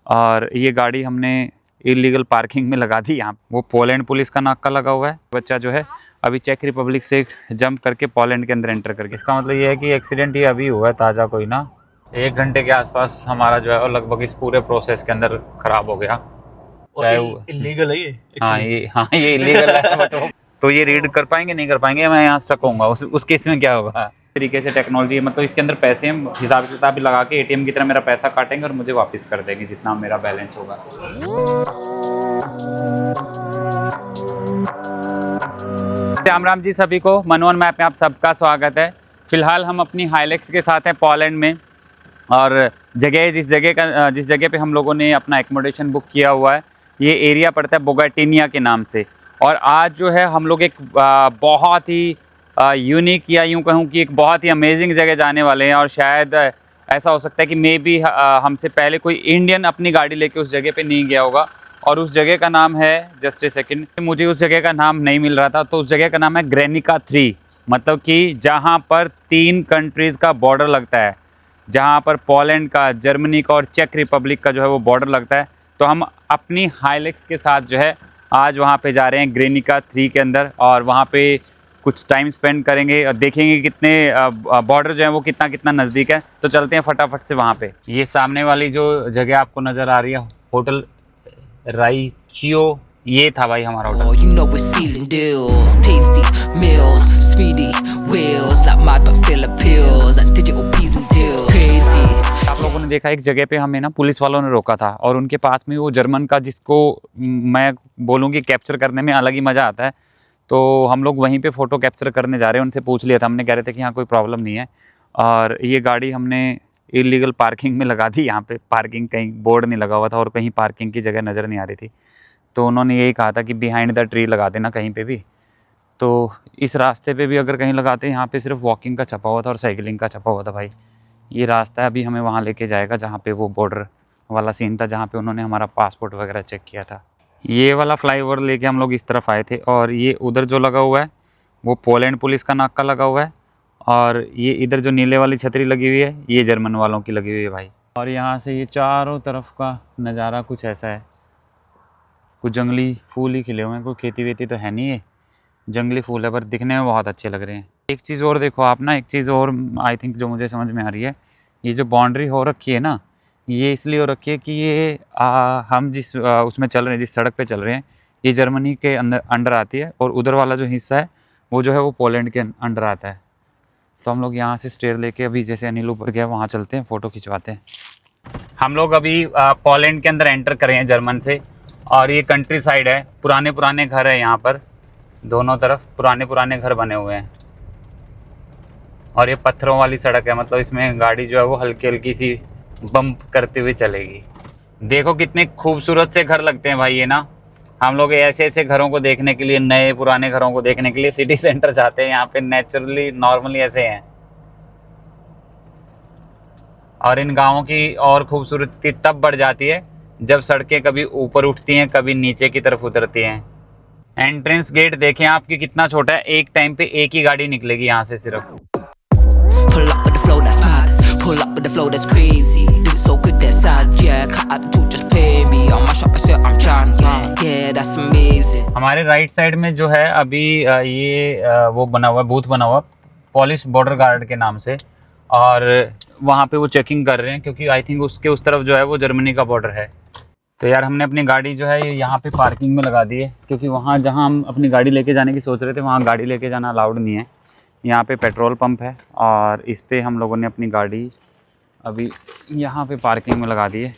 और ये गाड़ी हमने इलीगल पार्किंग में लगा दी यहाँ। वो पोलैंड पुलिस का नाका लगा हुआ है। बच्चा जो है अभी चेक रिपब्लिक से जंप करके पोलैंड के अंदर एंटर करके, इसका मतलब ये है कि एक्सीडेंट ये अभी हुआ है ताज़ा, कोई ना 1 घंटे के आसपास हमारा जो है और लगभग इस पूरे प्रोसेस के अंदर ख़राब हो गया। चाहे वो इलीगल है ये। हाँ ये इलीगल है बट तो ये रीड कर पाएंगे नहीं कर पाएंगे, मैं यहाँ स्टक होऊंगा। उस केस में क्या होगा? तरीके से टेक्नोलॉजी मतलब इसके अंदर पैसे हम हिसाब किताब लगा के एटीएम की तरह मेरा पैसा काटेंगे और मुझे वापस कर देंगे जितना मेरा बैलेंस होगा। राम राम जी सभी को, मनोहर मैप में आप सबका स्वागत है। फिलहाल हम अपनी हाइलेक्स के साथ हैं पोलैंड में, और जिस जगह पे हम लोगों ने अपना एकोमोडेशन बुक किया हुआ है ये एरिया पड़ता है बोगाटिनिया के नाम से। और आज जो है हम लोग एक बहुत ही यूनिक या यूँ कहूँ कि एक बहुत ही अमेजिंग जगह जाने वाले हैं। और शायद ऐसा हो सकता है कि मे बी हमसे पहले कोई इंडियन अपनी गाड़ी लेके उस जगह पे नहीं गया होगा। और उस जगह का नाम है, जस्ट ए सेकेंड, मुझे उस जगह का नाम नहीं मिल रहा था, तो उस जगह का नाम है ग्रेनिका 3, मतलब कि जहाँ पर 3 कंट्रीज़ का बॉर्डर लगता है, जहाँ पर पोलैंड का, जर्मनी का और चेक रिपब्लिक का जो है वो बॉर्डर लगता है। तो हम अपनी हाइलेक्स के साथ जो है आज वहाँ पे जा रहे हैं ग्रेनिका 3 के अंदर, और वहाँ पे कुछ टाइम स्पेंड करेंगे और देखेंगे कितने बॉर्डर जो है वो कितना कितना नज़दीक है। तो चलते हैं फटाफट से वहाँ पे। ये सामने वाली जो जगह आपको नज़र आ रही है होटल राइचियो, ये था भाई हमारा hotel. You know we're sealing deals, tasty meals, speedy wheels, like my dog still appeals, like digital P's and deals, crazy। आप लोगों ने देखा एक जगह पे हमें ना पुलिस वालों ने रोका था, और उनके पास में वो जर्मन का, जिसको मैं बोलूँगी कैप्चर करने में अलग ही मज़ा आता है। तो हम लोग वहीं पे फ़ोटो कैप्चर करने जा रहे हैं। उनसे पूछ लिया था हमने, कह रहे थे कि यहाँ कोई प्रॉब्लम नहीं है। और ये गाड़ी हमने इलीगल पार्किंग में लगा दी। यहाँ पे पार्किंग कहीं बोर्ड नहीं लगा हुआ था और कहीं पार्किंग की जगह नज़र नहीं आ रही थी। तो उन्होंने यही कहा था कि बिहाइंड द ट्री लगा देना कहीं पे भी। तो इस रास्ते पे भी अगर कहीं लगाते, यहाँ पे सिर्फ वॉकिंग का छपा हुआ था और साइकिलिंग का छपा हुआ था। भाई ये रास्ता अभी हमें वहाँ लेके जाएगा जहाँ पे वो बॉर्डर वाला सीन था, जहाँ पे उन्होंने हमारा पासपोर्ट वगैरह चेक किया था। ये वाला फ्लाईओवर लेके हम लोग इस तरफ आए थे, और ये उधर जो लगा हुआ है वो पोलैंड पुलिस का नाका लगा हुआ है, और ये इधर जो नीले वाली छतरी लगी हुई है ये जर्मन वालों की लगी हुई है भाई। और यहाँ से ये चारों तरफ का नज़ारा कुछ ऐसा है, कुछ जंगली फूल ही खिले हुए हैं, कोई खेती वेती तो है नहीं, ये जंगली फूल है पर दिखने में बहुत अच्छे लग रहे हैं। एक चीज़ और देखो आप ना, एक चीज़ और आई थिंक जो मुझे समझ में आ रही है, ये जो बाउंड्री हो रखी है ना, ये इसलिए हो रखी है कि ये हम जिस उसमें चल रहे हैं, जिस सड़क पे चल रहे हैं, ये जर्मनी के अंडर आती है, और उधर वाला जो हिस्सा है वो जो है वो पोलैंड के अंडर आता है। तो हम लोग यहाँ से स्टेयर लेके अभी जैसे अनिल ऊपर गया वहाँ चलते हैं, फ़ोटो खिंचवाते हैं। हम लोग अभी पोलैंड के अंदर एंटर करे हैं जर्मन से, और ये कंट्री साइड है, पुराने घर है यहाँ पर, दोनों तरफ पुराने घर बने हुए हैं। और ये पत्थरों वाली सड़क है, मतलब इसमें गाड़ी जो है वो हल्की हल्की सी बम्प करते हुए चलेगी। देखो कितने खूबसूरत से घर लगते हैं भाई ये ना। हम लोग ऐसे घरों को देखने के लिए, नए पुराने घरों को देखने के लिए सिटी सेंटर जाते हैं। यहाँ पे नेचुरली नॉर्मली ऐसे हैं। और इन गाँवों की और खूबसूरती तब बढ़ जाती है जब सड़कें कभी ऊपर उठती हैं, कभी नीचे की तरफ उतरती हैं। एंट्रेंस गेट देखें आपकी कितना छोटा है, एक टाइम पे एक ही गाड़ी निकलेगी यहाँ से सिर्फ। Pull up with the flow that's mad, pull up with the flow that's crazy, do it so good they're sad, yeah, cut out the truth, just pay me, on my shop I say I'm Chan, yeah, that's amazing। हमारे right side में जो है अभी ये वो बना हुआ, booth बना हुआ पोलिश बॉर्डर गार्ड के नाम से, और वहाँ पे वो चेकिंग कर रहे हैं, क्योंकि आई थिंक उसके उस तरफ जो है वो जर्मनी का बॉर्डर है। तो यार हमने अपनी गाड़ी जो है ये यहाँ पे पार्किंग में लगा दी है, क्योंकि वहाँ जहाँ हम अपनी गाड़ी लेके जाने की सोच रहे थे वहाँ गाड़ी लेके जाना अलाउड नहीं है। यहाँ पे पेट्रोल पंप है, और इस पे हम लोगों ने अपनी गाड़ी अभी यहाँ पे पार्किंग में लगा दी है,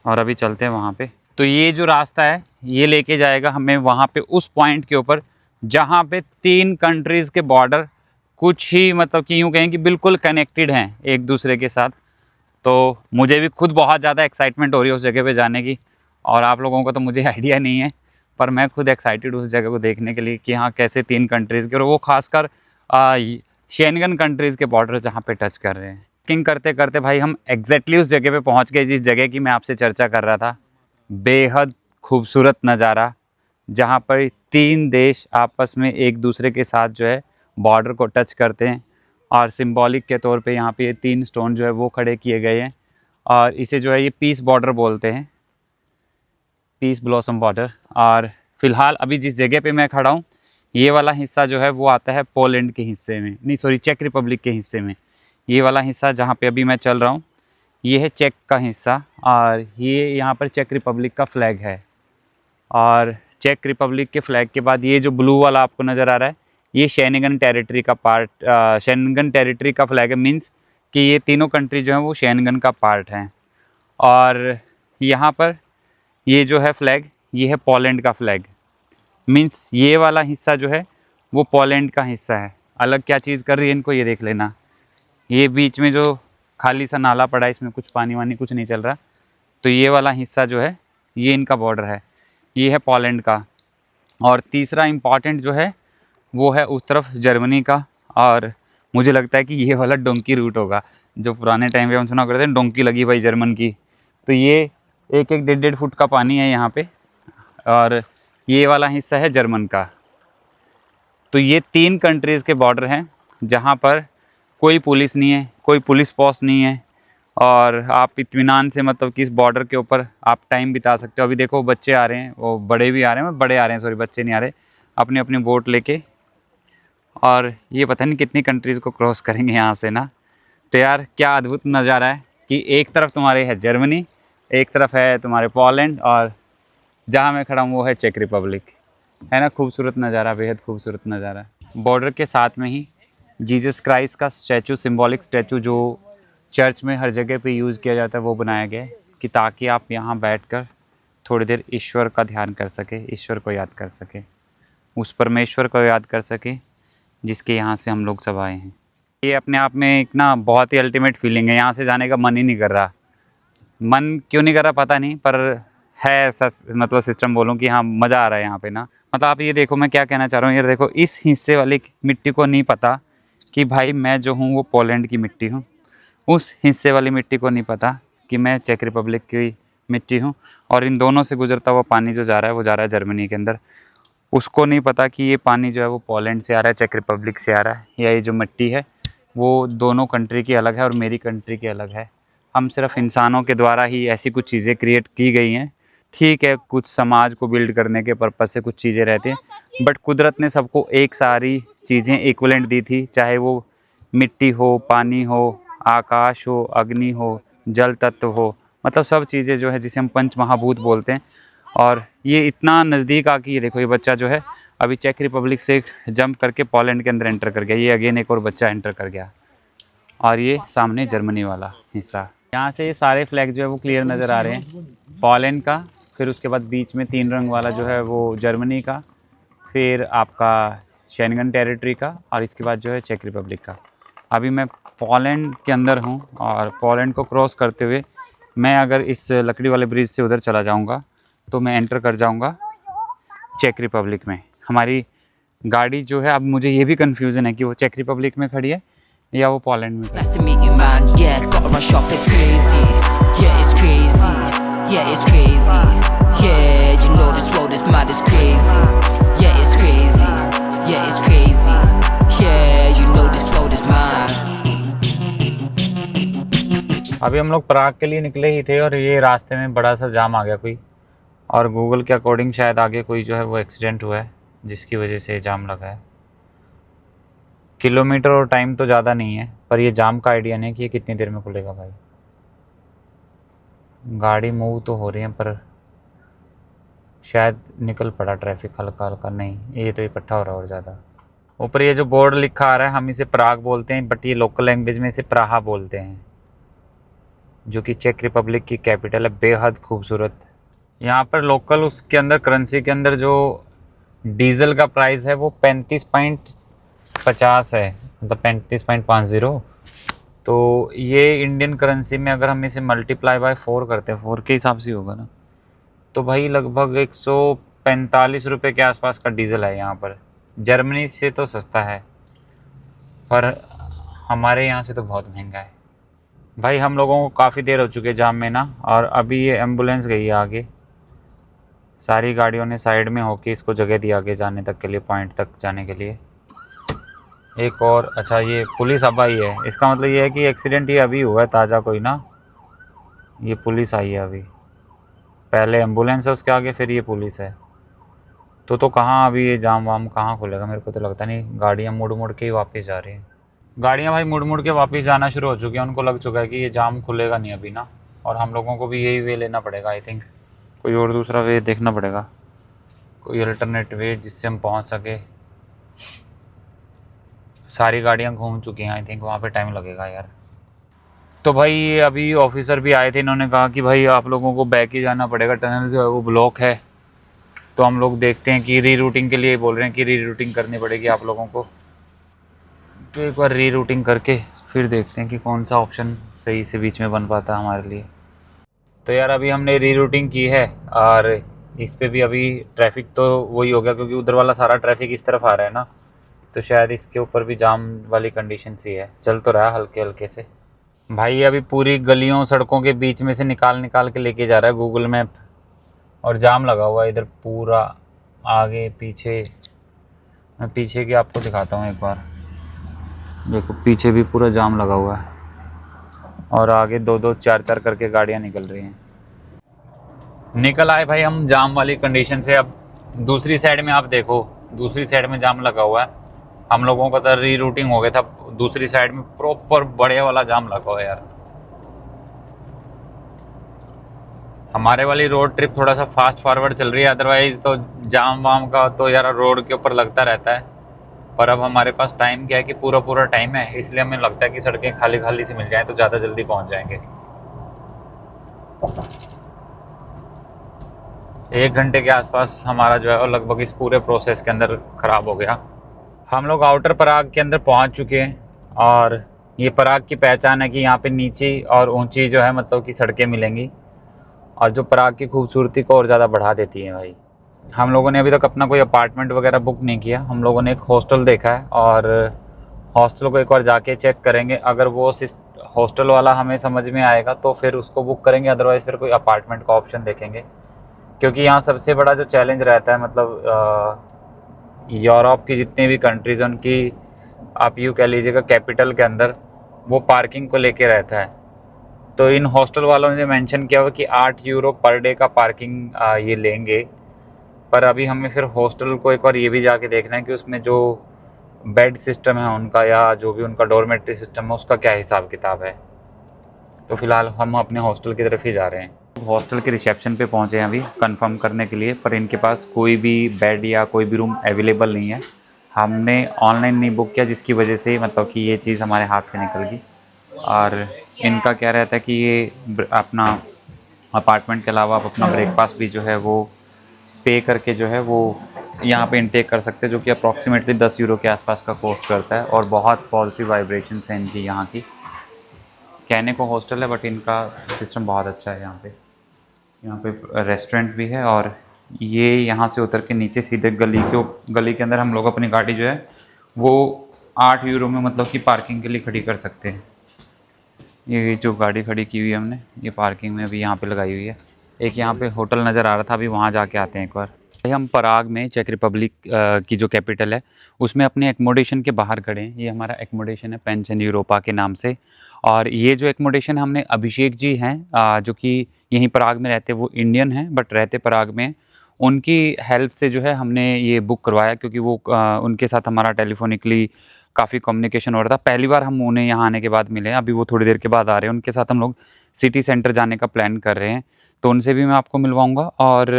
और अभी चलते हैं वहाँ पे। तो ये जो रास्ता है ये लेके जाएगा हमें वहाँ पे उस पॉइंट के ऊपर जहाँ पे 3 कंट्रीज़ के बॉर्डर कुछ ही, मतलब कि यूँ कहें कि बिल्कुल कनेक्टेड हैं एक दूसरे के साथ। तो मुझे भी खुद बहुत ज़्यादा एक्साइटमेंट हो रही है उस जगह पे जाने की, और आप लोगों को तो मुझे आइडिया नहीं है, पर मैं खुद एक्साइटेड हूँ उस जगह को देखने के लिए कि हाँ कैसे 3 कंट्रीज़ के, और वो खासकर शेंगन कंट्रीज़ के बॉर्डर जहाँ पे टच कर रहे हैं। ट्रैकिंग करते करते भाई हम एग्जैक्टली उस जगह पे पहुँच गए जिस जगह की मैं आपसे चर्चा कर रहा था। बेहद खूबसूरत नज़ारा, जहाँ पर 3 देश आपस में एक दूसरे के साथ जो है बॉर्डर को टच करते हैं, और सिंबॉलिक के तौर पे यहाँ पे ये 3 स्टोन जो है वो खड़े किए गए हैं। और इसे जो है ये पीस बॉर्डर बोलते हैं, पीस ब्लॉसम बॉर्डर। और फिलहाल अभी जिस जगह पे मैं खड़ा हूँ ये वाला हिस्सा जो है वो आता है पोलैंड के हिस्से में, नहीं सॉरी चेक रिपब्लिक के हिस्से में। ये वाला हिस्सा जहाँ पे अभी मैं चल रहा हूँ ये है चेक का हिस्सा, और ये यहाँ पर चेक रिपब्लिक का फ्लैग है। और चेक रिपब्लिक के फ्लैग के बाद ये जो ब्लू वाला आपको नज़र आ रहा है ये शेनिगन टेरिटरी का पार्ट, शेनिगन टेरिटरी का फ्लैग है, मीन्स कि ये तीनों कंट्री जो हैं वो शेनिगन का पार्ट हैं। और यहाँ पर ये जो है फ्लैग ये है पोलैंड का फ्लैग, मीन्स ये वाला हिस्सा जो है वो पोलैंड का हिस्सा है। अलग क्या चीज़ कर रही है इनको ये देख लेना। ये बीच में जो खाली सा नाला पड़ा है इसमें कुछ पानी वानी कुछ नहीं चल रहा, तो ये वाला हिस्सा जो है ये इनका बॉर्डर है, ये है पोलैंड का। और तीसरा इम्पॉर्टेंट जो है वो है उस तरफ जर्मनी का, और मुझे लगता है कि ये वाला डोंकी रूट होगा जो पुराने टाइम पे हम सुना करते थे, डोंकी लगी भाई जर्मन की। तो ये 1-1, 1.5 फुट का पानी है यहाँ पे, और ये वाला हिस्सा है जर्मन का। तो ये 3 कंट्रीज़ के बॉर्डर हैं जहाँ पर कोई पुलिस नहीं है, कोई पुलिस पोस्ट नहीं है, और आप इत्मीनान से मतलब कि इस बॉर्डर के ऊपर आप टाइम बिता सकते हो। अभी देखो बच्चे आ रहे हैं, वो बड़े भी आ रहे हैं, बड़े आ रहे हैं सॉरी बच्चे नहीं आ रहे, अपनी अपनी बोट लेके, और ये पता नहीं कितनी कंट्रीज़ को क्रॉस करेंगे यहाँ से ना। तो यार क्या अद्भुत नज़ारा है कि एक तरफ तुम्हारे है जर्मनी, एक तरफ है तुम्हारे पोलैंड, और जहाँ मैं खड़ा हूँ वो है चेक रिपब्लिक। है ना खूबसूरत नज़ारा, बेहद खूबसूरत नज़ारा। बॉर्डर के साथ में ही जीसस क्राइस्ट का स्टैचू, सिंबॉलिक स्टैचू जो चर्च में हर जगह पे यूज़ किया जाता है वो बनाया गया है कि ताकि आप यहाँ बैठकर थोड़ी देर ईश्वर का ध्यान कर सके, ईश्वर को याद कर सके, उस परमेश्वर को याद कर सके जिसके यहाँ से हम लोग सब आए हैं। ये अपने आप में एक ना बहुत ही अल्टीमेट फीलिंग है, यहाँ से जाने का मन ही नहीं कर रहा। मन क्यों नहीं कर रहा पता नहीं, पर है ऐसा मतलब सिस्टम बोलूँ कि हाँ मज़ा आ रहा है यहाँ पे ना। मतलब आप ये देखो मैं क्या कहना चाह रहा हूँ, ये देखो इस हिस्से वाली मिट्टी को नहीं पता कि भाई मैं जो हूँ वो पोलैंड की मिट्टी हूँ, उस हिस्से वाली मिट्टी को नहीं पता कि मैं चेक रिपब्लिक की मिट्टी हूँ, और इन दोनों से गुजरता हुआ पानी जो जा रहा है वो जा रहा है जर्मनी के अंदर। उसको नहीं पता कि ये पानी जो है वो पोलैंड से आ रहा है, चेक रिपब्लिक से आ रहा है, या ये जो मिट्टी है वो दोनों कंट्री की अलग है और मेरी कंट्री की अलग है। हम सिर्फ इंसानों के द्वारा ही ऐसी कुछ चीज़ें क्रिएट की गई हैं। ठीक है कुछ समाज को बिल्ड करने के पर्पज़ से कुछ चीज़ें रहती हैं, बट कुदरत ने सबको एक सारी चीज़ें इक्वलेंट दी थी, चाहे वो मिट्टी हो, पानी हो, आकाश हो, अग्नि हो, जल तत्व हो, मतलब सब चीज़ें जो है जिसे हम पंच महाभूत बोलते हैं। और ये इतना नज़दीक आके ये देखो ये बच्चा जो है अभी चेक रिपब्लिक से जंप करके पोलैंड के अंदर एंटर कर गया, ये अगेन एक और बच्चा एंटर कर गया। और ये सामने जर्मनी वाला हिस्सा, यहाँ से ये सारे फ्लैग जो है वो क्लियर नज़र आ रहे हैं, पोलैंड का, फिर उसके बाद बीच में 3 रंग वाला जो है वो जर्मनी का, फिर आपका शेंगन टेरिटरी का, और इसके बाद जो है चेक रिपब्लिक का। अभी मैं पोलैंड के अंदर हूँ, और पोलैंड को क्रॉस करते हुए मैं अगर इस लकड़ी वाले ब्रिज से उधर चला जाऊँगा तो मैं एंटर कर जाऊँगा चेक रिपब्लिक में। हमारी गाड़ी जो है, अब मुझे ये भी कन्फ्यूज़न है कि वो चेक रिपब्लिक में खड़ी है या वो पोलैंड में। Nice to meet you, man. Yeah, gotta rush off. It's crazy. Yeah, it's crazy. Yeah, it's crazy. Yeah, you know this world is mad. It's crazy. Yeah, it's crazy. Yeah, it's crazy. Yeah, you know this world is mad. अभी हम लोग प्राग के लिए निकले ही थे और ये रास्ते में बड़ा सा जाम आ गया कोई, और गूगल के अकॉर्डिंग शायद आगे कोई जो है वो एक्सीडेंट हुआ है जिसकी वजह से जाम लगा है। किलोमीटर और टाइम तो ज़्यादा नहीं है, पर ये जाम का आइडिया नहीं कि ये कितनी देर में खुलेगा भाई। गाड़ी मूव तो हो रही है पर शायद निकल पड़ा ट्रैफिक हल्का हल्का, नहीं ये तो इकट्ठा हो रहा है और ज़्यादा। ऊपर ये जो बोर्ड लिखा आ रहा है हम इसे प्राग बोलते हैं, बट ये लोकल लैंग्वेज में इसे प्राहा बोलते हैं, जो कि चेक रिपब्लिक की कैपिटल है। बेहद खूबसूरत। यहाँ पर लोकल उसके अंदर करेंसी के अंदर जो डीजल का प्राइस है वो 35.50 है, मतलब 35.50। तो ये इंडियन करेंसी में अगर हम इसे मल्टीप्लाई बाय 4 करते हैं, 4 के हिसाब से होगा ना, तो भाई लगभग 145 रुपये के आसपास का डीज़ल है यहाँ पर। जर्मनी से तो सस्ता है पर हमारे यहाँ से तो बहुत महंगा है भाई। हम लोगों को काफ़ी देर हो चुकी है जाम में ना, और अभी ये एम्बुलेंस गई है आगे, सारी गाड़ियों ने साइड में होके इसको जगह दी आगे जाने तक के लिए, पॉइंट तक जाने के लिए। एक और अच्छा ये पुलिस अब आई है, इसका मतलब ये है कि एक्सीडेंट ही अभी हुआ है ताज़ा कोई ना, ये पुलिस आई है अभी, पहले एम्बुलेंस है उसके आगे, फिर ये पुलिस है। तो कहाँ अभी ये जाम वाम कहाँ खुलेगा? मेरे को तो लगता नहीं, गाड़ियाँ मुड़ मुड़ के ही वापस जा रही हैं। गाड़ियाँ भाई मुड़ मुड़ के वापस जाना शुरू हो चुकी हैं, उनको लग चुका है कि ये जाम खुलेगा नहीं अभी ना, और हम लोगों को भी यही वे लेना पड़ेगा आई थिंक। कोई और दूसरा वे देखना पड़ेगा, कोई अल्टरनेट वे जिससे हम पहुंच सके। सारी गाड़ियां घूम चुकी हैं आई थिंक, वहाँ पे टाइम लगेगा यार। तो भाई अभी ऑफिसर भी आए थे, इन्होंने कहा कि भाई आप लोगों को बैक ही जाना पड़ेगा, टनल जो है वो ब्लॉक है। तो हम लोग देखते हैं कि री रूटिंग के लिए बोल रहे हैं कि री रूटिंग करनी पड़ेगी आप लोगों को। तो एक बार री रूटिंग करके फिर देखते हैं कि कौन सा ऑप्शन सही से बीच में बन पाता है हमारे लिए। तो यार अभी हमने री रूटिंग की है, और इस पे भी अभी ट्रैफिक तो वही हो गया, क्योंकि उधर वाला सारा ट्रैफिक इस तरफ आ रहा है ना, तो शायद इसके ऊपर भी जाम वाली कंडीशन सी है। चल तो रहा है हल्के हल्के से। भाई अभी पूरी गलियों सड़कों के बीच में से निकाल निकाल के लेके जा रहा है गूगल मैप, और जाम लगा हुआ है इधर पूरा, आगे पीछे। मैं पीछे की आपको दिखाता हूँ एक बार, देखो पीछे भी पूरा जाम लगा हुआ है, और आगे दो दो चार चार करके गाड़ियाँ निकल रही हैं। निकल आए भाई हम जाम वाली कंडीशन से। अब दूसरी साइड में आप देखो, दूसरी साइड में जाम लगा हुआ है। हम लोगों का तो री रूटिंग हो गया था, दूसरी साइड में प्रॉपर बड़े वाला जाम लगा हुआ है यार। हमारे वाली रोड ट्रिप थोड़ा सा फास्ट फॉरवर्ड चल रही है, अदरवाइज तो जाम वाम का तो यार रोड के ऊपर लगता रहता है। पर अब हमारे पास टाइम क्या है कि पूरा पूरा टाइम है, इसलिए हमें लगता है कि सड़कें खाली खाली सी मिल जाएं तो ज़्यादा जल्दी पहुंच जाएंगे। 1 घंटे के आसपास हमारा जो है वो लगभग इस पूरे प्रोसेस के अंदर ख़राब हो गया। हम लोग आउटर पराग के अंदर पहुंच चुके हैं, और ये पराग की पहचान है कि यहाँ पे नीची और ऊंची जो है मतलब कि सड़कें मिलेंगी, और जो पराग की खूबसूरती को और ज़्यादा बढ़ा देती हैं भाई। हम लोगों ने अभी तक अपना कोई अपार्टमेंट वगैरह बुक नहीं किया, हम लोगों ने एक हॉस्टल देखा है, और हॉस्टल को एक बार जाके चेक करेंगे। अगर वो हॉस्टल वाला हमें समझ में आएगा तो फिर उसको बुक करेंगे, अदरवाइज़ फिर कोई अपार्टमेंट का ऑप्शन देखेंगे। क्योंकि यहाँ सबसे बड़ा जो चैलेंज रहता है, मतलब यूरोप की जितनी भी कंट्रीज़ हैं उनकी, आप यूँ कह लीजिएगा कैपिटल के अंदर, वो पार्किंग को लेके रहता है। तो इन हॉस्टल वालों ने मेंशन किया हुआ कि 8 यूरो पर डे का पार्किंग ये लेंगे। पर अभी हमें फिर हॉस्टल को एक बार ये भी जाके देखना है कि उसमें जो बेड सिस्टम है उनका, या जो भी उनका डॉर्मेट्री सिस्टम है उसका क्या हिसाब किताब है। तो फिलहाल हम अपने हॉस्टल की तरफ ही जा रहे हैं। हॉस्टल के रिसेप्शन पे पहुंचे हैं अभी कंफर्म करने के लिए, पर इनके पास कोई भी बेड या कोई भी रूम अवेलेबल नहीं है। हमने ऑनलाइन नहीं बुक किया, जिसकी वजह से मतलब कि ये चीज़ हमारे हाथ से निकल गई। और इनका क्या रहता है कि ये अपना अपार्टमेंट के अलावा आप अपना ब्रेकफास्ट भी जो है वो पे करके जो है वो यहाँ पे इनटेक कर सकते हैं, जो कि अप्रॉक्सीमेटली 10 यूरो के आसपास का कॉस्ट करता है। और बहुत पॉजिटिव वाइब्रेशंस हैं इनकी यहाँ की। कहने को हॉस्टल है बट इनका सिस्टम बहुत अच्छा है। यहाँ पे रेस्टोरेंट भी है, और ये यहाँ से उतर के नीचे सीधे गली के अंदर हम लोग अपनी गाड़ी जो है वो 8 यूरो में मतलब कि पार्किंग के लिए खड़ी कर सकते हैं। ये जो गाड़ी खड़ी की हुई है हमने, ये पार्किंग में अभी यहाँ पे लगाई हुई है। एक यहाँ पे होटल नज़र आ रहा था, अभी वहाँ जाके आते हैं एक बार। हम पराग में, चेक रिपब्लिक की जो कैपिटल है, उसमें अपने एकोमोडेशन के बाहर खड़े हैं। ये हमारा एकोमोडेशन है पेंशन यूरोपा के नाम से। और ये जो एकोमोडेशन हमने, अभिषेक जी हैं जो कि यहीं पराग में रहते, वो इंडियन हैं बट रहते पराग में। उनकी हेल्प से जो है हमने ये बुक करवाया, क्योंकि वो उनके साथ हमारा टेलीफोनिकली काफ़ी कम्युनिकेशन हो रहा था। पहली बार हम उन्हें यहाँ आने के बाद मिले हैं, अभी वो थोड़ी देर के बाद आ रहे हैं। उनके साथ हम लोग सिटी सेंटर जाने का प्लान कर रहे हैं, तो उनसे भी मैं आपको मिलवाऊँगा। और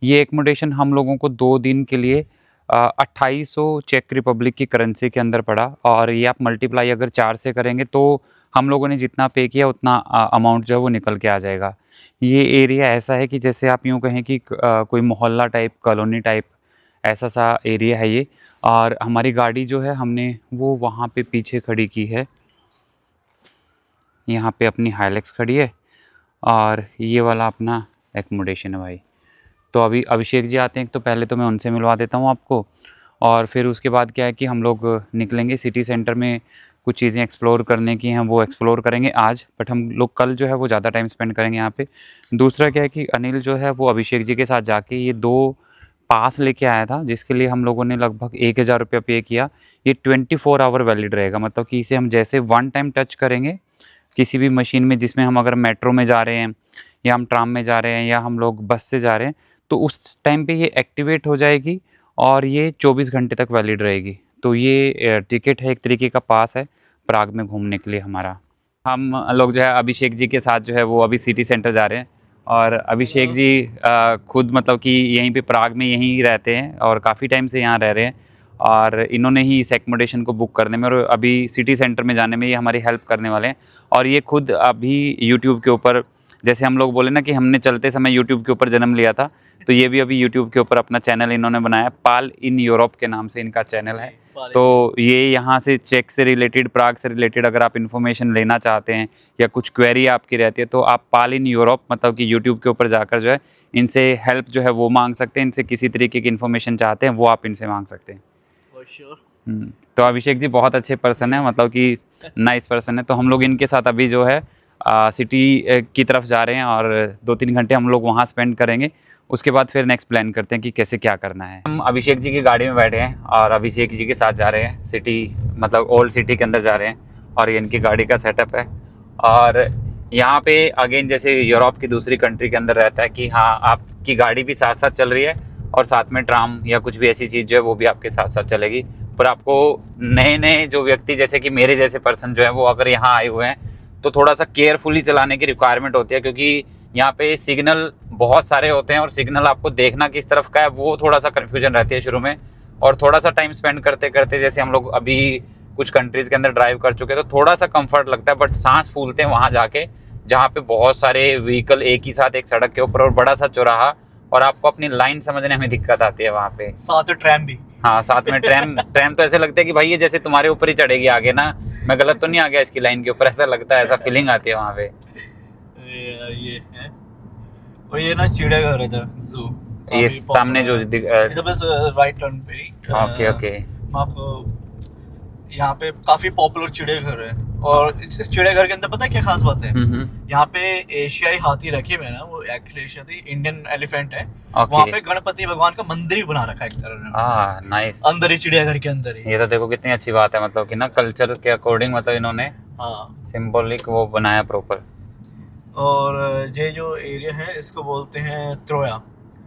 ये एकोमोडेशन हम लोगों को 2 दिन के लिए 2800 चेक रिपब्लिक की करेंसी के अंदर पड़ा। और ये आप मल्टीप्लाई अगर 4 से करेंगे तो हम लोगों ने जितना पे किया उतना अमाउंट जो है वो निकल के आ जाएगा। ये एरिया ऐसा है कि जैसे आप यूँ कहें कि कोई मोहल्ला टाइप, कॉलोनी टाइप ऐसा सा एरिया है ये। और हमारी गाड़ी जो है हमने वो वहाँ पे पीछे खड़ी की है, यहाँ पे अपनी हाइलैक्स खड़ी है, और ये वाला अपना एकोमोडेशन है भाई। तो अभी अभिषेक जी आते हैं, तो पहले तो मैं उनसे मिलवा देता हूँ आपको, और फिर उसके बाद क्या है कि हम लोग निकलेंगे सिटी सेंटर में। कुछ चीज़ें एक्सप्लोर करने की हैं वो एक्सप्लोर करेंगे आज, बट हम लोग कल जो है वो ज़्यादा टाइम स्पेंड करेंगे यहाँ पे। दूसरा क्या है कि अनिल जो है वो अभिषेक जी के साथ जाके ये 2 पास लेके आया था, जिसके लिए हम लोगों ने लगभग 1000 रुपया पे किया। ये 24 आवर वैलिड रहेगा, मतलब कि इसे हम जैसे वन टाइम टच करेंगे किसी भी मशीन में जिसमें हम अगर मेट्रो में जा रहे हैं या हम ट्राम में जा रहे हैं या हम लोग बस से जा रहे हैं, तो उस टाइम पे ये एक्टिवेट हो जाएगी और ये 24 घंटे तक वैलिड रहेगी। तो ये टिकट है, एक तरीके का पास है प्राग में घूमने के लिए हमारा। हम लोग जो है अभिषेक जी के साथ जो है वो अभी सिटी सेंटर जा रहे हैं, और अभिषेक जी खुद मतलब कि यहीं पे प्राग में यहीं रहते हैं और काफ़ी टाइम से यहाँ रह रहे हैं, और इन्होंने ही इस एकोमोडेशन को बुक करने में और अभी सिटी सेंटर में जाने में ये हमारी हेल्प करने वाले हैं। और ये खुद अभी यूट्यूब के ऊपर, जैसे हम लोग बोले ना कि हमने चलते समय यूट्यूब के ऊपर जन्म लिया था, तो ये भी अभी यूट्यूब के ऊपर अपना चैनल इन्होंने बनाया, पाल इन यूरोप के नाम से इनका चैनल है। तो ये यहाँ से चेक से रिलेटेड, प्राग से रिलेटेड अगर आप इन्फॉर्मेशन लेना चाहते हैं या कुछ क्वेरी आपकी रहती है, तो आप पाल इन यूरोप मतलब कि यूट्यूब के ऊपर जाकर जो है इनसे हेल्प जो है वो मांग सकते हैं। इनसे किसी तरीके की इन्फॉर्मेशन चाहते हैं वो आप इनसे मांग सकते हैं। तो अभिषेक जी बहुत अच्छे पर्सन है, मतलब कि नाइस पर्सन है। तो हम लोग इनके साथ अभी जो है सिटी की तरफ जा रहे हैं और 2-3 घंटे हम लोग वहाँ स्पेंड करेंगे। उसके बाद फिर नेक्स्ट प्लान करते हैं कि कैसे क्या करना है। हम अभिषेक जी की गाड़ी में बैठे हैं और अभिषेक जी के साथ जा रहे हैं सिटी, मतलब ओल्ड सिटी के अंदर जा रहे हैं, और ये इनकी गाड़ी का सेटअप है। और यहाँ पे अगेन जैसे यूरोप की दूसरी कंट्री के अंदर रहता है कि हाँ आपकी गाड़ी भी साथ साथ चल रही है और साथ में ट्राम या कुछ भी ऐसी चीज़ जो है वो भी आपके साथ साथ चलेगी। पर आपको नए नए जो व्यक्ति जैसे कि मेरे जैसे पर्सन जो है वो अगर यहाँ आए हुए हैं तो थोड़ा सा केयरफुली चलाने की रिक्वायरमेंट होती है, क्योंकि यहाँ पे सिग्नल बहुत सारे होते हैं और सिग्नल आपको देखना किस तरफ का है वो थोड़ा सा कन्फ्यूजन रहती है शुरू में। और थोड़ा सा टाइम स्पेंड करते करते जैसे हम लोग अभी कुछ कंट्रीज़ के अंदर ड्राइव कर चुके हैं तो थोड़ा सा कंफर्ट लगता है, बट सांस फूलते हैं वहाँ जाके जहाँ पे बहुत सारे व्हीकल एक ही साथ एक सड़क के ऊपर और बड़ा सा चौराहा, और आपको अपनी लाइन समझने में दिक्कत आती है वहाँ पे। साथ में ट्रैम भी। हाँ साथ में ट्रैम तो ऐसे लगता है कि भाई ये जैसे तुम्हारे ऊपर ही चढ़ेगी आगे ना, मैं गलत तो नहीं आ गया इसकी लाइन के ऊपर, ऐसा लगता है, ऐसा फीलिंग आती है वहाँ पे। ये है, और ये ना चिड़ियाघर है इधर, जू। ये सामने जो इधर बस राइट टर्न पे ही। ओके आपको यहाँ पे काफी पॉपुलर चिड़ियाघर है, और इस चिड़ियाघर के अंदर पता है क्या खास बात है? यहाँ पे एशियाई हाथी रखे हुए हैं ना, वो एक्चुअली एशियाई इंडियन एलिफेंट है। वहाँ पे गणपति भगवान का मंदिर भी बना रखा है एक तरह। नाइस। अंदर ही चिड़ियाघर के अंदर ही। ये तो देखो कितनी अच्छी बात है, मतलब कि ना कल्चर के अकॉर्डिंग मतलब इन्होंने सिंबॉलिक वो बनाया प्रॉपर। और ये जो एरिया है इसको बोलते हैं त्रोया।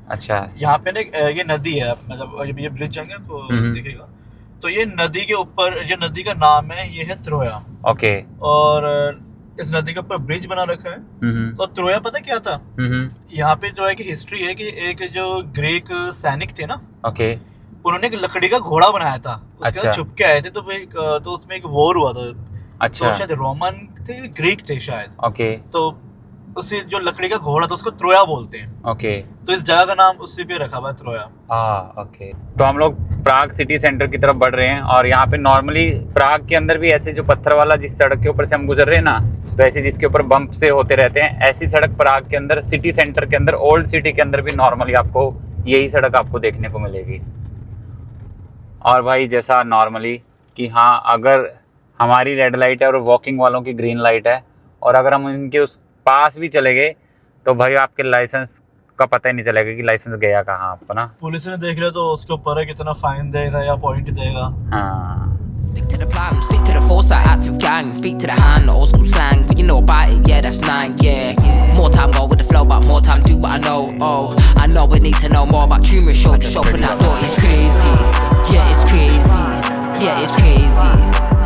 अच्छा। यहाँ पे ना ये नदी है, मतलब ये ब्रिज जाएंगे तो दिखेगा, तो ये नदी के ऊपर, ये नदी का नाम है, ये है त्रोया। ओके। और इस नदी के ऊपर ब्रिज बना रखा है। तो त्रोया पता क्या था? यहाँ पे त्रोया की हिस्ट्री है कि एक जो ग्रीक सैनिक थे ना, ओके, उन्होंने एक लकड़ी का घोड़ा बनाया था, उसके साथ छुप के आए थे, तो उसमें एक वॉर हुआ था। अच्छा। तो शायद रोमन थे, ग्रीक थे शायद। ओके। तो उसे जो लकड़ी का घोड़ा था उसको त्रोया बोलते हैं। ओके। तो इस जगह का नाम उससे भी रखा हुआ है, त्रोया। ओके। तो हम लोग प्राग सिटी सेंटर की तरफ बढ़ रहे हैं, और यहाँ पे नॉर्मली प्राग के अंदर भी ऐसे जो पत्थर वाला जिस सड़क के ऊपर से हम गुजर रहे हैं ना, तो ऐसे जिसके ऊपर बम्प से होते रहते हैं, ऐसी सड़क प्राग के अंदर सिटी सेंटर के अंदर ओल्ड सिटी के अंदर भी नॉर्मली आपको यही सड़क आपको देखने को मिलेगी। और भाई जैसा नॉर्मली कि हाँ अगर हमारी रेड लाइट है और वॉकिंग वालों की ग्रीन लाइट है, और अगर हम इनके उस पास भी चले गए तो भाई आपके लाइसेंस का पता ही नहीं चलेगा कि लाइसेंस गया कहाँ आपका ना। पुलिस ने देख लिया तो उसके ऊपर है कितना फाइन देगा या पॉइंट देगा। हाँ। Stick to the plan, stick to the foresight, active gang. Speak to the hand, old school slang. But you know about it, yeah, that's 9, yeah. More time go with the flow, but more time do what I know. Oh, I know we need to know more about tumor show. Just open that door, it's crazy. Yeah, it's crazy. Yeah, it's crazy.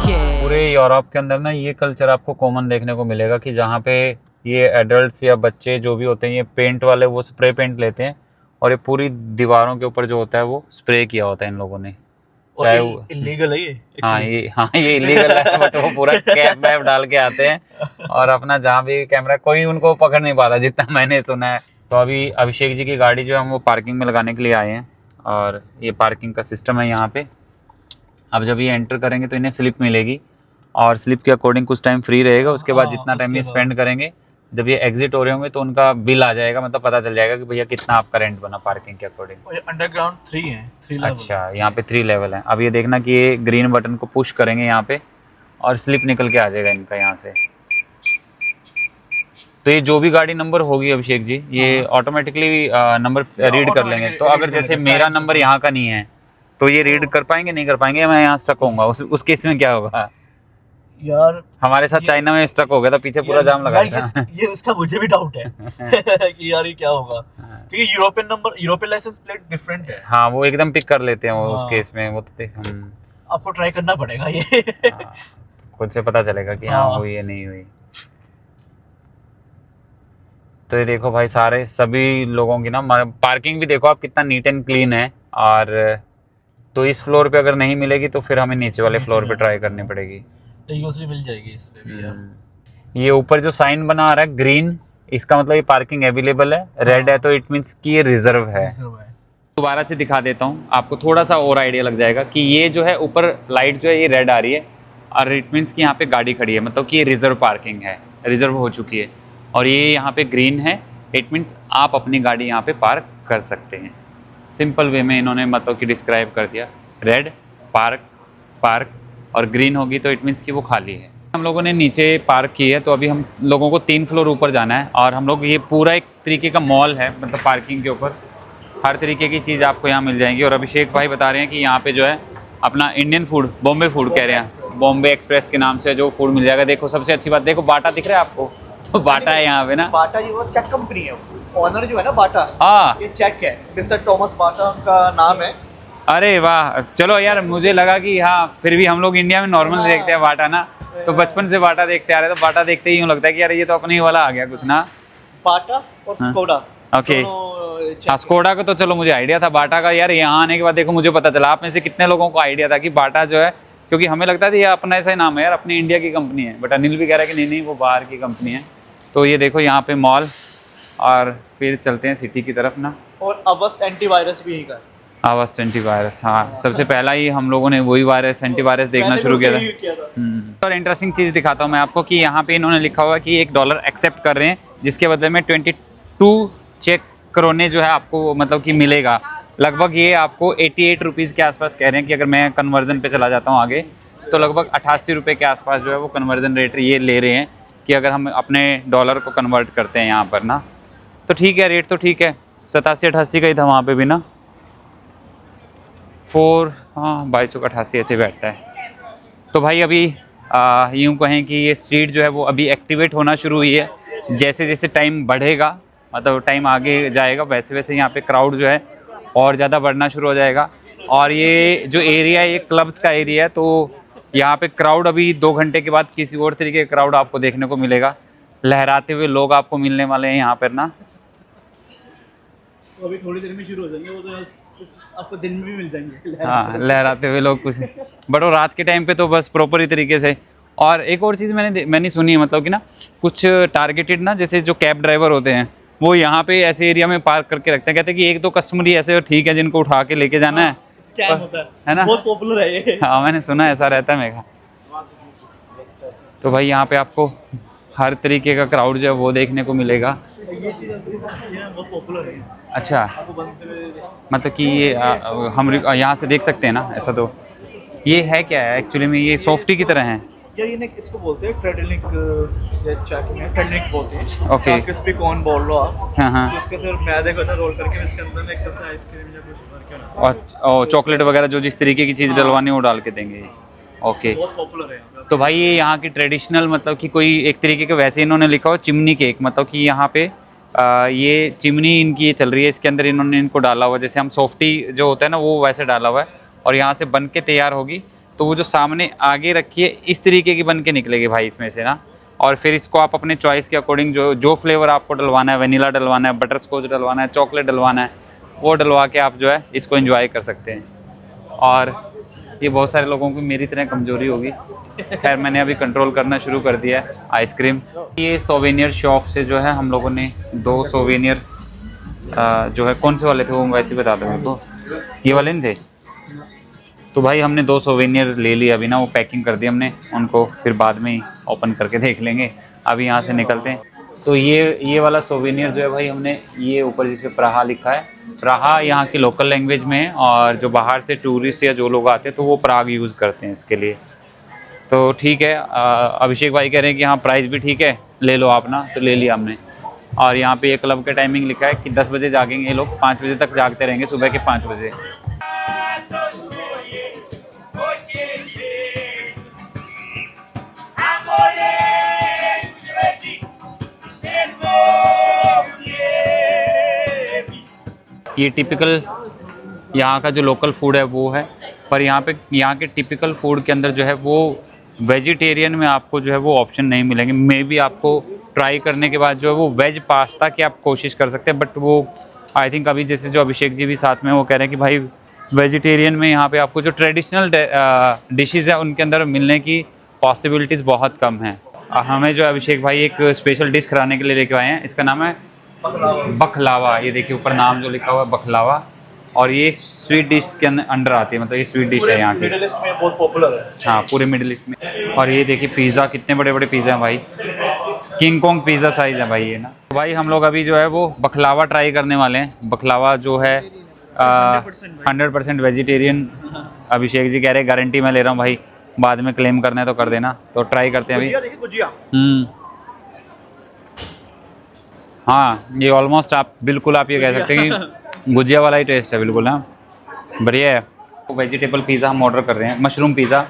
Yeah. पूरे Europe के अंदर ना ये culture आपको common देखने को मिलेगा कि जहाँ पे ये एडल्ट्स या बच्चे जो भी होते हैं ये पेंट वाले वो स्प्रे पेंट लेते हैं, और ये पूरी दीवारों के ऊपर जो होता है वो स्प्रे किया होता है इन लोगों ने। चाहे वो इलीगल है ये। ये इलीगल है, बट वो पूरा कैप वैप डाल के आते हैं और अपना जहाँ भी कैमरा, कोई उनको पकड़ नहीं पाता जितना मैंने सुना है। तो अभी अभिषेक जी की गाड़ी जो है हम वो पार्किंग में लगाने के लिए आए हैं, और ये पार्किंग का सिस्टम है यहाँ पे। अब जब ये एंटर करेंगे तो इन्हें स्लिप मिलेगी, और स्लिप के अकॉर्डिंग कुछ टाइम फ्री रहेगा। उसके बाद जितना टाइम ये स्पेंड करेंगे, जब ये एग्जिट हो रहे होंगे तो उनका बिल आ जाएगा, मतलब पता चल जाएगा कि भैया कितना आपका रेंट बना पार्किंग के अकॉर्डिंग। अंडरग्राउंड 3 है, 3 लेवल। अच्छा, यहाँ पे 3 लेवल है। अब ये देखना कि ये ग्रीन बटन को पुश करेंगे यहाँ पे और स्लिप निकल के आ जाएगा इनका यहाँ से। तो ये जो भी गाड़ी नंबर होगी अभिषेक जी, ये ऑटोमेटिकली नंबर रीड कर लेंगे। तो अगर जैसे मेरा नंबर यहाँ का नहीं है तो ये रीड कर पाएंगे, नहीं कर पाएंगे, मैं यहाँ स्टक होऊंगा, उस केस में क्या होगा? यार हमारे साथ चाइना में स्टक हो गया था, पीछे पूरा जाम लगा यार था। ये उसका मुझे भी डाउट है कि यार ये क्या होगा, क्योंकि यूरोपियन लाइसेंस प्लेट डिफरेंट है। हाँ वो एकदम पिक कर लेते हैं वो उस हाँ। केस में, वो तो आपको ट्राई करना पड़ेगा ये। हाँ, खुद से पता चलेगा कि हाँ हाँ। हुई है नहीं हुई। तो ये देखो भाई सारे सभी लोगों की ना पार्किंग भी देखो आप कितना नीट एंड क्लीन है। और तो इस फ्लोर पे अगर नहीं मिलेगी तो फिर हमें नीचे वाले फ्लोर पे ट्राई करनी पड़ेगी। यूजली मिल जाएगी इस पे भी यार। ये ऊपर जो साइन बना आ रहा है ग्रीन, इसका मतलब ये पार्किंग अवेलेबल है। रेड है तो इट मीन्स कि ये रिजर्व है। दोबारा से दिखा देता हूँ आपको, थोड़ा सा और आइडिया लग जाएगा कि ये जो है ऊपर लाइट जो है ये रेड आ रही है और इट मीन्स कि यहाँ पे गाड़ी खड़ी है, मतलब कि ये रिजर्व पार्किंग है, रिजर्व हो चुकी है। और ये यहाँ पे ग्रीन है, इट मीन्स आप अपनी गाड़ी यहाँ पे पार्क कर सकते हैं। सिंपल वे में इन्होंने मतलब कि डिस्क्राइब कर दिया। रेड पार्क और ग्रीन होगी तो इट मीन्स कि वो खाली है। हम लोगों ने नीचे पार्क की है, तो अभी हम लोगों को 3 फ्लोर ऊपर जाना है और हम लोग ये पूरा एक तरीके का मॉल है, मतलब पार्किंग के ऊपर हर तरीके की चीज़ आपको यहाँ मिल जाएंगी। और अभिषेक भाई बता रहे हैं कि यहाँ पे जो है अपना इंडियन फूड, बॉम्बे फूड कह रहे हैं, बॉम्बे एक्सप्रेस के नाम से जो फूड मिल जाएगा। देखो सबसे अच्छी बात देखो, बाटा दिख रहा है आपको, तो बाटा है यहाँ पे ना। बाटा जी वो चेक कंपनी है, ओनर जो है ना बाटा, हाँ ये चेक है, मिस्टर थॉमस बाटा का नाम है। अरे वाह, चलो यार मुझे लगा कि हाँ फिर भी हम लोग इंडिया में नॉर्मल देखते हैं बाटा ना, तो बचपन से बाटा देखते आ रहे, तो बाटा देखते ही यूँ लगता है कि यार ये तो अपने ही वाला आ गया कुछ ना। बाटा और स्कोडा, ओके। check हाँ स्कोडा का तो चलो मुझे आइडिया था, बाटा का यार यहाँ आने के बाद देखो मुझे पता चला। आप में से कितने लोगों को आइडिया था कि बाटा जो है, क्योंकि हमें लगता था ये अपना ऐसा ही नाम है यार, अपनी इंडिया की कंपनी है, बट अनिल भी कह रहा है कि नहीं वो बाहर की कंपनी है। तो ये देखो यहाँ पे मॉल, और फिर चलते हैं सिटी की तरफ ना। और अवस्ट एंटीवायरस भी यही का, आवाज एंटीवायरस, हाँ सबसे पहला ही हम लोगों ने वही वायरस एंटीवायरस देखना शुरू किया था। और इंटरेस्टिंग चीज़ दिखाता हूँ मैं आपको कि यहाँ पे इन्होंने लिखा हुआ है कि $1 एक्सेप्ट कर रहे हैं, जिसके बदले में 22 चेक करोने जो है आपको मतलब कि मिलेगा। लगभग ये आपको 88 रुपीज़ के आसपास कह रहे हैं कि अगर मैं कन्वर्जन पे चला जाता हूँ आगे, तो लगभग 88 रुपये के आसपास जो है वो कन्वर्जन रेट ये ले रहे हैं कि अगर हम अपने डॉलर को कन्वर्ट करते हैं यहाँ पर ना, तो ठीक है, रेट तो ठीक है, 87-88 का ही था वहाँ पे भी ना, 2288 ऐसे बैठता है। तो भाई अभी यूँ कहें कि ये स्ट्रीट जो है वो अभी एक्टिवेट होना शुरू हुई है। जैसे जैसे टाइम बढ़ेगा, मतलब टाइम आगे जाएगा, वैसे वैसे यहाँ पे क्राउड जो है और ज़्यादा बढ़ना शुरू हो जाएगा। और ये जो एरिया है ये क्लब्स का एरिया है, तो यहाँ पे क्राउड अभी 2 घंटे के बाद किसी और तरीके का क्राउड आपको देखने को मिलेगा। लहराते हुए लोग आपको मिलने वाले हैं यहाँ पर ना। तो अभी थोड़ी देर में शुरू हो जाएंगे वो, तो आपको दिन में भी मिल जाएंगे। हाँ लहराते हुए लोग कुछ, बट वो रात के टाइम पे तो बस प्रॉपर ही तरीके से। और एक और चीज़ मैंने सुनी है, मतलब कि ना कुछ टारगेटेड ना, जैसे जो कैब ड्राइवर होते हैं वो यहाँ पे ऐसे एरिया में पार्क करके रखते हैं। कहते हैं कि 1-2 कस्टमर ही ऐसे ठीक है जिनको उठा के लेके जाना है, स्कैम होता है ना, बहुत पॉपुलर है ये। हाँ मैंने सुना ऐसा रहता है मेरा। तो भाई यहाँ पे आपको हर तरीके का क्राउड जो है वो देखने को मिलेगा। ये चीज़ बहुत पॉपुलर है। अच्छा, मतलब कि ये हम यहाँ से देख सकते हैं ना, ऐसा तो ये है क्या है एक्चुअली में, ये सॉफ्टी की तरह है यार, ये इसको बोलते हैं ट्रेडलिंक, ट्रेडलिंक बोलते हैं। ओके। क्रिस्पी कॉर्न बोल लो आप। हाँ हाँ। तो इसके फिर मैदे को ना रोल करके इसके अंदर एक तरह से आइसक्रीम या कुछ भर के ना, और चॉकलेट वगैरह जो जिस तरीके की चीज़ डलवानी वो डाल के देंगे। ओके, बहुत पॉपुलर है यहाँ पे। तो भाई ये यहाँ की ट्रेडिशनल, मतलब कि कोई एक तरीके के, वैसे इन्होंने लिखा हो चिमनी केक, मतलब कि यहाँ पे ये चिमनी इनकी ये चल रही है, इसके अंदर इन्होंने इनको डाला हुआ, जैसे हम सॉफ्टी जो होता है ना वो वैसे डाला हुआ है, और यहाँ से बन के तैयार होगी। तो वो जो सामने आगे रखी है इस तरीके की बन के निकलेगी भाई इसमें से ना। और फिर इसको आप अपने चॉइस के अकॉर्डिंग जो फ्लेवर आपको डलवाना है, वनीला डलवाना है, बटर स्कॉच डलवाना है, चॉकलेट डलवाना है, वो डलवा के आप जो है इसको एंजॉय कर सकते हैं। और ये बहुत सारे लोगों की मेरी तरह कमजोरी होगी, खैर मैंने अभी कंट्रोल करना शुरू कर दिया है। आइसक्रीम, ये सोवेनियर शॉप से जो है हम लोगों ने 2 सोवेनियर जो है, कौन से वाले थे वो वैसे बता दो मेरे को, ये वाले नहीं थे। तो भाई हमने 2 सोवेनियर ले लिए अभी ना, वो पैकिंग कर दी हमने उनको, फिर बाद में ही ओपन करके देख लेंगे। अभी यहाँ से निकलते हैं। तो ये वाला सोवेनियर जो है भाई हमने, ये ऊपर जिस पे प्राहा लिखा है, प्राहा यहाँ की लोकल लैंग्वेज में है, और जो बाहर से टूरिस्ट या जो लोग आते हैं तो वो प्राग यूज़ करते हैं इसके लिए। तो ठीक है, अभिषेक भाई कह रहे हैं कि हाँ प्राइस भी ठीक है, ले लो आप ना, तो ले लिया हमने। और यहाँ पे ये क्लब का टाइमिंग लिखा है कि 10 बजे जागेंगे ये लोग, 5 बजे तक जागते रहेंगे, सुबह के 5 बजे। ये टिपिकल यहाँ का जो लोकल फूड है वो है, पर यहाँ के टिपिकल फूड के अंदर जो है वो वेजिटेरियन में आपको जो है वो ऑप्शन नहीं मिलेंगे। मे बी आपको ट्राई करने के बाद जो है वो वेज पास्ता की आप कोशिश कर सकते हैं, बट वो आई थिंक अभी जैसे जो अभिषेक जी भी साथ में वो कह रहे हैं कि भाई वेजिटेरियन में यहाँ पे आपको जो ट्रेडिशनल डिशेज़ है उनके अंदर मिलने की पॉसिबिलिटीज़ बहुत कम हैं। हमें जो अभिषेक भाई एक स्पेशल डिश कराने के लिए लेके आए हैं, इसका नाम है बखलावा। ये देखिए ऊपर नाम जो लिखा हुआ है बखलावा, और ये स्वीट डिश के अंडर आती है, मतलब ये स्वीट डिश है यहाँ की, मिडिल ईस्ट में बहुत पॉपुलर है। हाँ पूरे मिडिल ईस्ट में। और ये देखिए पिज़्ज़ा, कितने बड़े बड़े पिज़्ज़ा हैं भाई, किंग कॉन्ग पिज़्ज़ा साइज़ है भाई ये ना। तो भाई हम लोग अभी जो है वो बखलावा ट्राई करने वाले हैं। बखलावा जो है 100% वेजिटेरियन। अभिषेक जी कह रहे गारंटी मैं ले रहा हूँ भाई, बाद में क्लेम करना है तो कर देना। तो ट्राई करते हैं अभी। गुजिया हाँ ये ऑलमोस्ट आप बिल्कुल आप ये कह सकते हैं कि गुजिया वाला ही टेस्ट है बिल्कुल। हाँ बढ़िया है। वेजिटेबल पिज़्ज़ा हम ऑर्डर कर रहे हैं, मशरूम पिज़्ज़ा।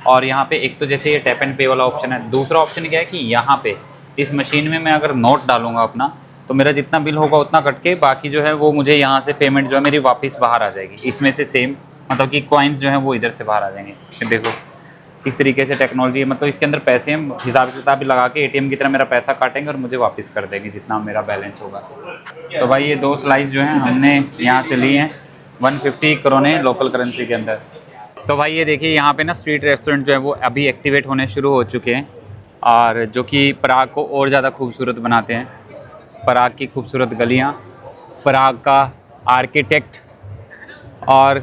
और यहाँ पे एक तो जैसे ये टैप एंड पे वाला ऑप्शन है, दूसरा ऑप्शन क्या है कि यहाँ पे इस मशीन में मैं अगर नोट डालूंगा अपना, तो मेरा जितना बिल होगा उतना कट के बाकी जो है वो मुझे यहाँ से पेमेंट जो है मेरी वापस बाहर आ जाएगी। इसमें से सेम मतलब कि कॉइन्स जो हैं वो इधर से बाहर आ जाएंगे। देखो इस तरीके से टेक्नोलॉजी है, मतलब इसके अंदर पैसे हम हिसाब किताब लगा के एटीएम की तरह मेरा पैसा काटेंगे और मुझे वापस कर देंगे जितना मेरा बैलेंस होगा। तो भाई ये 2 स्लाइस जो हैं हमने यहाँ से लिए हैं 150 करोने लोकल करेंसी के अंदर। तो भाई ये देखिए यहाँ पे ना स्ट्रीट रेस्टोरेंट जो है वो अभी एक्टिवेट होने शुरू हो चुके हैं, और जो कि पराग को और ज़्यादा खूबसूरत बनाते हैं। पराग की खूबसूरत गलियाँ, पराग का आर्किटेक्ट, और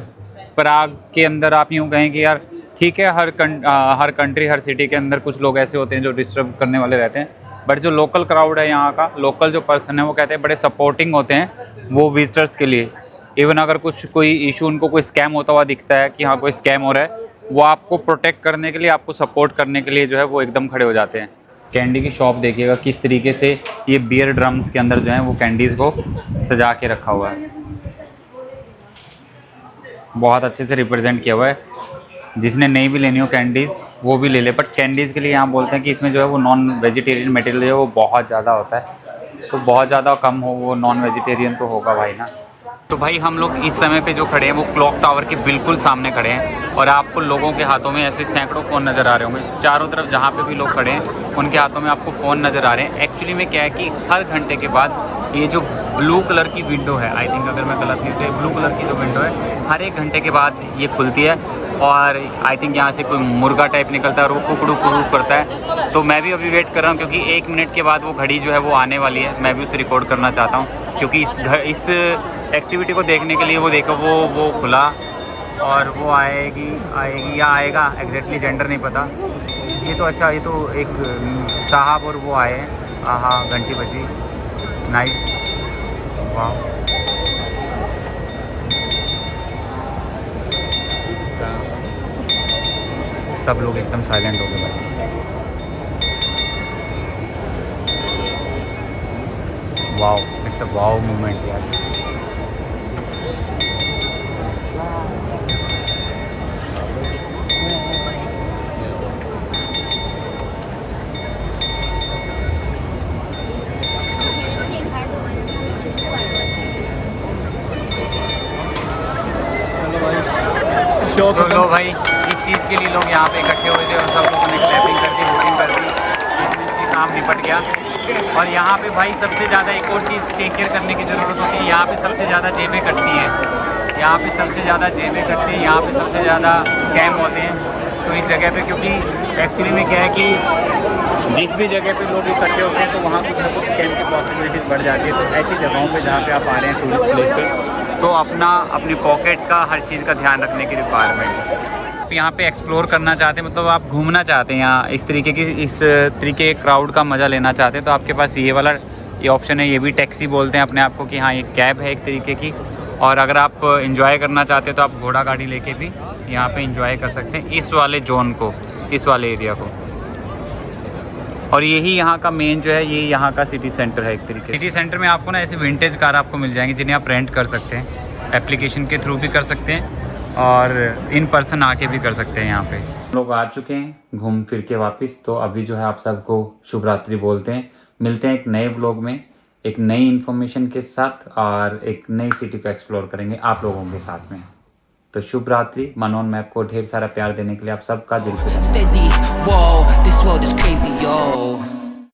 पराग के अंदर आप यूँ कहें कि यार ठीक है हर कंट्री हर सिटी के अंदर कुछ लोग ऐसे होते हैं जो डिस्टर्ब करने वाले रहते हैं, बट जो लोकल क्राउड है यहाँ का, लोकल जो पर्सन है वो कहते हैं बड़े सपोर्टिंग होते हैं वो विजिटर्स के लिए। इवन अगर कोई इशू उनको कोई स्कैम होता हुआ दिखता है कि हाँ कोई स्कैम हो रहा है, वो आपको प्रोटेक्ट करने के लिए, आपको सपोर्ट करने के लिए जो है वो एकदम खड़े हो जाते हैं। कैंडी की शॉप देखिएगा किस तरीके से ये बियर ड्रम्स के अंदर जो है वो कैंडीज़ को सजा के रखा हुआ है, बहुत अच्छे से रिप्रेजेंट किया हुआ है। जिसने नहीं भी लेनी हो कैंडीज़ वो भी ले ले, बट कैंडीज़ के लिए यहाँ बोलते हैं कि इसमें जो है वो नॉन वेजिटेरियन मटेरियल है वो बहुत ज़्यादा होता है, तो बहुत ज़्यादा कम हो वो नॉन वेजिटेरियन तो होगा भाई ना। तो भाई हम लोग इस समय पे जो खड़े हैं वो क्लॉक टावर के बिल्कुल सामने खड़े हैं, और आपको लोगों के हाथों में ऐसे सैकड़ों फ़ोन नज़र आ रहे होंगे। चारों तरफ जहाँ पे भी लोग खड़े हैं उनके हाथों में आपको फ़ोन नज़र आ रहे हैं। एक्चुअली में क्या है कि हर घंटे के बाद ये जो ब्लू कलर की विंडो है, आई थिंक अगर मैं गलत नहीं तो ब्लू कलर की जो विंडो है हर 1 घंटे के बाद ये खुलती है, और आई थिंक यहाँ से कोई मुर्गा टाइप निकलता है और वो कुकड़ू कुकड़ू करता है। तो मैं भी अभी वेट कर रहा हूँ क्योंकि 1 मिनट के बाद वो घड़ी जो है वो आने वाली है। मैं भी उसे रिकॉर्ड करना चाहता हूँ क्योंकि इस एक्टिविटी को देखने के लिए वो देखो वो खुला, और वो आएगी या आएगा, एग्जैक्टली जेंडर नहीं पता। ये तो अच्छा, ये तो एक साहब और वो आए हैं। हाँ घंटी बजी, नाइस, वाह। सब लोग एकदम साइलेंट हो गए भाई। Wow, it's a wow moment यार। तो लो भाई, इस चीज़ के लिए लोग यहाँ पे इकट्ठे हुए थे और सब लोगों ने क्लैपिंग कर दी, वोटिंग कर दी, इसमें काम निपट गया। और यहाँ पे भाई सबसे ज़्यादा एक और चीज़ टेक केयर करने की ज़रूरत होती है। यहाँ पे सबसे ज़्यादा जेबें कटती हैं, यहाँ पे सबसे ज़्यादा जेबें कटती हैं, यहाँ पे सबसे ज़्यादा स्कैम होते हैं। तो इस जगह पे क्योंकि एक्चुअली में क्या है कि जिस भी जगह पे लोग इकट्ठे होते हैं तो वहाँ कुछ ना कुछ स्कैम की पॉसिबिलिटीज़ बढ़ जाती है। तो ऐसी जगहों पे जहाँ पे आप आ रहे हैं टूरिस्ट प्लेस पे, तो अपनी पॉकेट का हर चीज़ का ध्यान रखने की रिक्वायरमेंट। आप यहाँ पे एक्सप्लोर करना चाहते हैं, मतलब आप घूमना चाहते हैं यहाँ इस तरीके के क्राउड का मज़ा लेना चाहते हैं, तो आपके पास ये ऑप्शन है। ये भी टैक्सी बोलते हैं अपने आप को कि हाँ ये कैब है एक तरीके की। और अगर आप इंजॉय करना चाहते हैं तो आप घोड़ा गाड़ी लेके भी यहाँ पे इंजॉय कर सकते हैं इस वाले जोन को, इस वाले एरिया को। और यही यहाँ का मेन जो है, ये यहाँ का सिटी सेंटर है एक तरीके। सिटी सेंटर में आपको ना ऐसे विंटेज कार आपको मिल जाएंगी जिन्हें आप रेंट कर सकते हैं, एप्लीकेशन के थ्रू भी कर सकते हैं और इन पर्सन आके भी कर सकते हैं। यहाँ पे लोग आ चुके हैं घूम फिर के वापस, तो अभी जो है आप सबको शुभ रात्रि बोलते हैं। मिलते हैं एक नए व्लॉग में एक नई इन्फॉर्मेशन के साथ और एक नई सिटी को एक्सप्लोर करेंगे आप लोगों के साथ में। तो शुभ रात्रि। मनोन मैप को ढेर सारा प्यार देने के लिए आप सबका दिल से धन्यवाद। Steady, whoa, this world is crazy, yo.